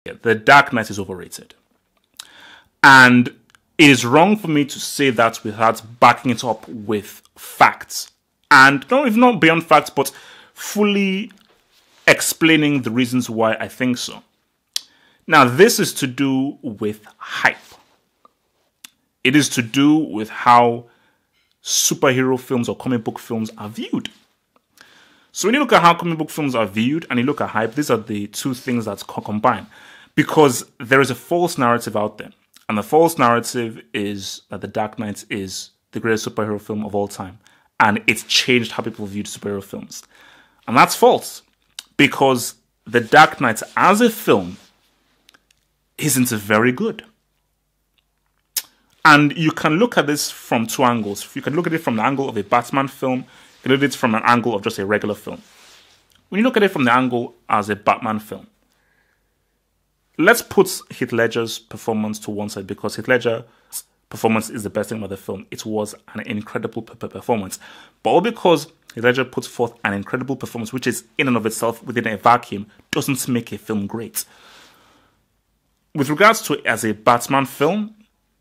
The Dark Knight is overrated. And it is wrong for me to say that without backing it up with facts. And not beyond facts, but fully explaining the reasons why I think so. Now, this is to do with hype. It is to do with how superhero films or comic book films are viewed. So when you look at how comic book films are viewed and you look at hype, these are the two things that combine. Because there is a false narrative out there. And the false narrative is that The Dark Knight is the greatest superhero film of all time. And it's changed how people viewed superhero films. And that's false. Because The Dark Knight as a film isn't very good. And you can look at this from two angles. You can look at it from the angle of a Batman film. You can look at it from an angle of just a regular film. When you look at it from the angle as a Batman film, let's put Heath Ledger's performance to one side because Heath Ledger's performance is the best thing about the film. It was an incredible performance. But all because Heath Ledger puts forth an incredible performance, which is in and of itself within a vacuum, doesn't make a film great. With regards to it as a Batman film,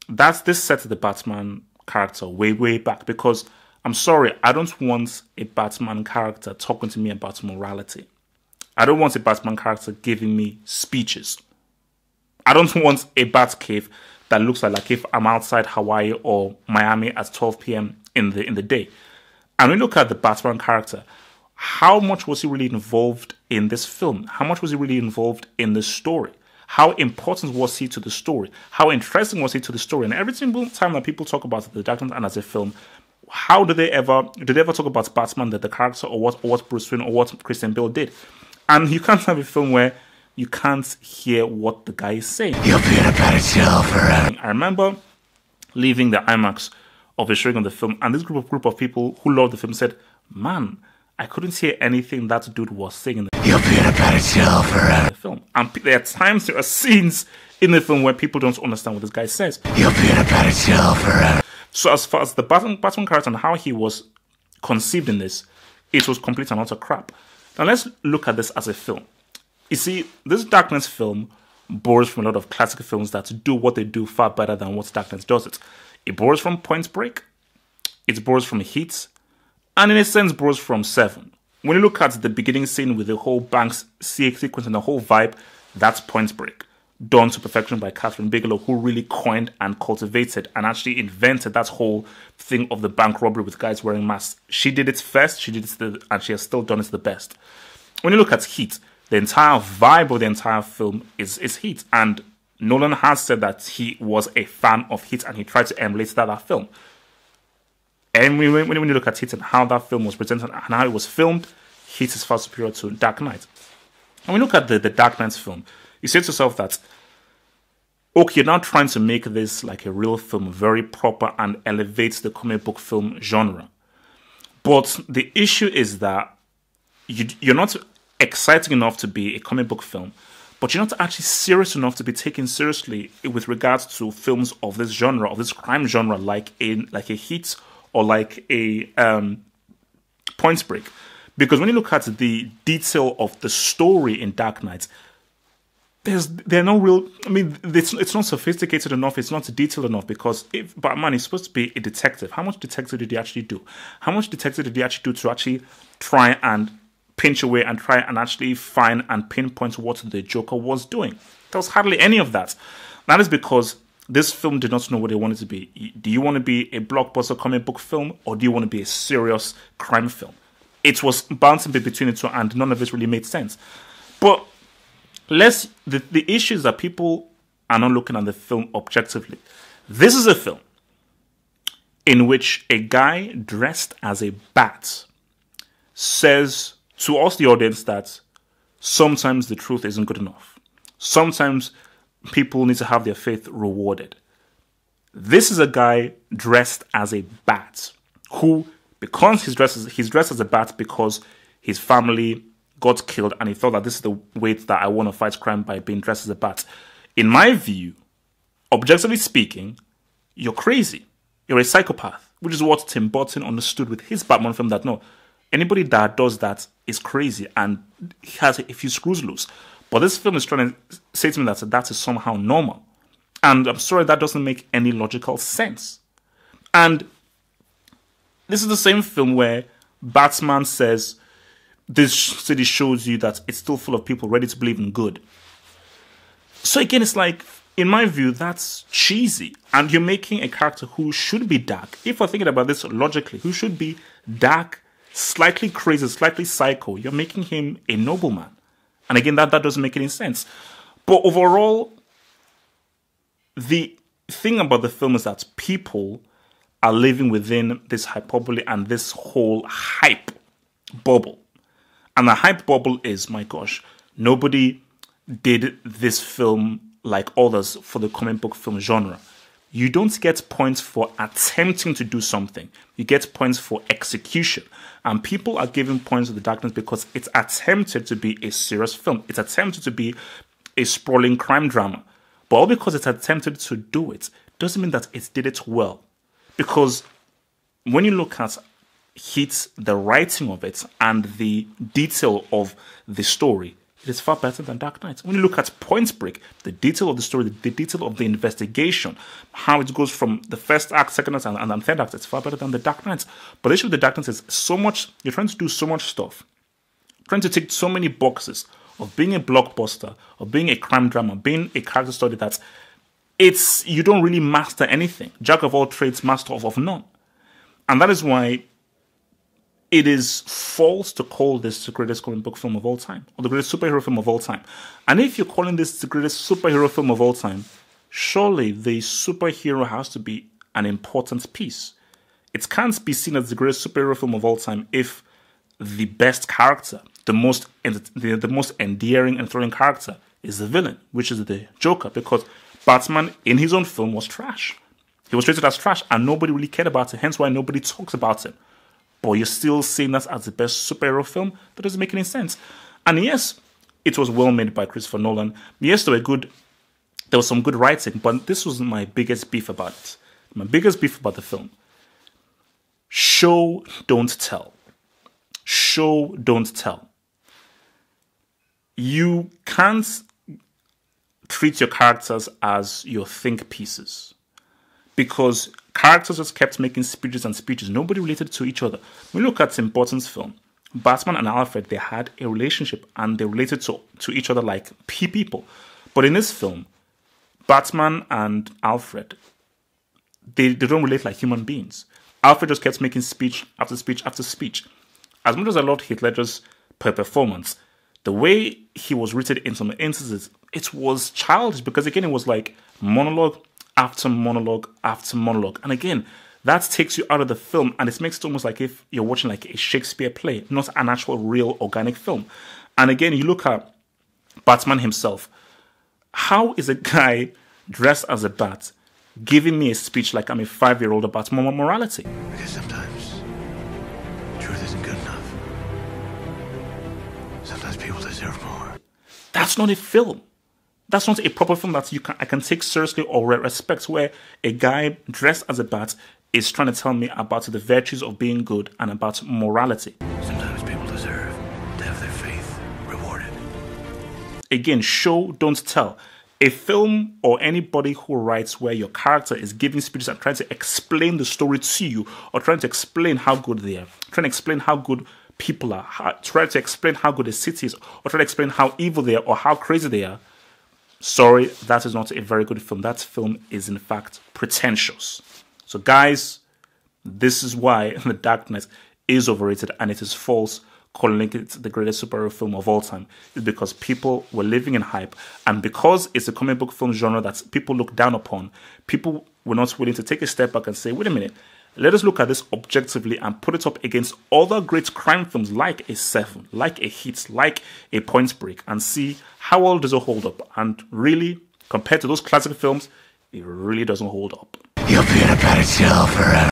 this sets the Batman character way back because I'm sorry, I don't want a Batman character talking to me about morality. I don't want a Batman character giving me speeches. I don't want a Batcave that looks like if I'm outside Hawaii or Miami at 12 p.m. in the day. And when you look at the Batman character, how much was he really involved in this film? How much was he really involved in this story? How important was he to the story? How interesting was he to the story? And every single time that people talk about The Dark Knight and as a film, how do they ever talk about Batman, the character, or what Bruce Wayne or what Christian Bale did? And you can't have a film where you can't hear what the guy is saying. You'll be in a better jail forever. I remember leaving the IMAX of the showing of the film, and this group of people who loved the film said, "Man, I couldn't hear anything that dude was saying." You'll be in a better jail forever. The film, and there are scenes in the film where people don't understand what this guy says. You'll be in a better jail forever. So as far as the Batman character and how he was conceived in this, it was complete and utter crap. Now let's look at this as a film. You see, this Dark Knight film borrows from a lot of classic films that do what they do far better than what Dark Knight does it. It borrows from Point Break, it borrows from Heat, and in a sense borrows from Seven. When you look at the beginning scene with the whole Banks sequence and the whole vibe, that's Point Break, done to perfection by Catherine Bigelow, who really coined and cultivated and actually invented that whole thing of the bank robbery with guys wearing masks. She did it first, and she has still done it the best. When you look at Heat, the entire vibe of the entire film is Heat, and Nolan has said that he was a fan of Heat and he tried to emulate that film. And when you look at Heat and how that film was presented and how it was filmed, Heat is far superior to Dark Knight. And when you look at the Dark Knight film, you say to yourself that, okay, you're now trying to make this like a real film, very proper, and elevates the comic book film genre. But the issue is that you're not exciting enough to be a comic book film, but you're not actually serious enough to be taken seriously with regards to films of this genre, of this crime genre, like a Heat or like a Point Break. Because when you look at the detail of the story in Dark Knight, they're no real. I mean, it's not sophisticated enough. It's not detailed enough. Because if Batman is supposed to be a detective, how much detective did he actually do? How much detective did he actually do to actually try and pinch away and try and actually find and pinpoint what the Joker was doing? There was hardly any of that. That is because this film did not know what they wanted to be. Do you want to be a blockbuster comic book film, or do you want to be a serious crime film? It was bouncing between the two, and none of it really made sense. But the issue is that people are not looking at the film objectively. This is a film in which a guy dressed as a bat says to us, the audience, that sometimes the truth isn't good enough. Sometimes people need to have their faith rewarded. This is a guy dressed as a bat who, because he's dressed as a bat because his family got killed and he thought that this is the way that I want to fight crime, by being dressed as a bat. In my view, objectively speaking, you're crazy. You're a psychopath, which is what Tim Burton understood with his Batman film, that no, anybody that does that is crazy and has a few screws loose. But this film is trying to say to me that is somehow normal. And I'm sorry, that doesn't make any logical sense. And this is the same film where Batman says, this city shows you that it's still full of people ready to believe in good. So again, it's like, in my view, that's cheesy. And you're making a character who should be dark. If we're thinking about this logically, who should be dark, slightly crazy, slightly psycho, you're making him a nobleman. And again, that doesn't make any sense. But overall, the thing about the film is that people are living within this hyperbole and this whole hype bubble. And the hype bubble is, my gosh, nobody did this film like others for the comic book film genre. You don't get points for attempting to do something. You get points for execution. And people are giving points to The Darkness because it's attempted to be a serious film. It's attempted to be a sprawling crime drama. But all because it's attempted to do it doesn't mean that it did it well. Because when you look at the writing of it and the detail of the story, it is far better than Dark Knight. When you look at Point Break, the detail of the story, the detail of the investigation, how it goes from the first act, second act, and third act, it's far better than the Dark Knight. But the issue with the Dark Knight is so much, you're trying to do so much stuff, trying to tick so many boxes of being a blockbuster, of being a crime drama, being a character study that you don't really master anything. Jack of all trades, master of none. And that is why it is false to call this the greatest comic book film of all time, or the greatest superhero film of all time. And if you're calling this the greatest superhero film of all time, surely the superhero has to be an important piece. It can't be seen as the greatest superhero film of all time if the best character, the most endearing and thrilling character is the villain, which is the Joker, because Batman in his own film was trash. He was treated as trash and nobody really cared about it, hence why nobody talks about it. But you're still seeing that as the best superhero film? That doesn't make any sense. And yes, it was well made by Christopher Nolan. Yes, there was some good writing, but this was my biggest beef about it. My biggest beef about the film. Show, don't tell. Show, don't tell. You can't treat your characters as your think pieces. Because characters just kept making speeches and speeches. Nobody related to each other. When you look at Tim Burton's film, Batman and Alfred, they had a relationship and they related to each other like people. But in this film, Batman and Alfred, they don't relate like human beings. Alfred just kept making speech after speech after speech. As much as I loved Heath Ledger's performance, the way he was written in some instances, it was childish because again, it was like monologue after monologue after monologue. And again, that takes you out of the film and it makes it almost like if you're watching like a Shakespeare play, not an actual real organic film. And again, you look at Batman himself. How is a guy dressed as a bat giving me a speech like I'm a 5-year-old about morality? Because sometimes truth isn't good enough. Sometimes people deserve more. That's not a film. That's not a proper film that I can take seriously or respect, where a guy dressed as a bat is trying to tell me about the virtues of being good and about morality. Sometimes people deserve to have their faith rewarded. Again, show, don't tell. A film or anybody who writes where your character is giving speeches and trying to explain the story to you, or trying to explain how good they are, trying to explain how good people are, trying to explain how good a city is, or trying to explain how evil they are or how crazy they are, sorry, that is not a very good film. That film is in fact pretentious. So guys, this is why The Dark Knight is overrated and it is false calling it the greatest superhero film of all time. It's because people were living in hype, and because it's a comic book film genre that people look down upon, people were not willing to take a step back and say, wait a minute, let us look at this objectively and put it up against other great crime films like a Seven, like a Heat, like a Point Break, and see how well does it hold up. And really, compared to those classic films, it really doesn't hold up. You'll be in a better jail forever.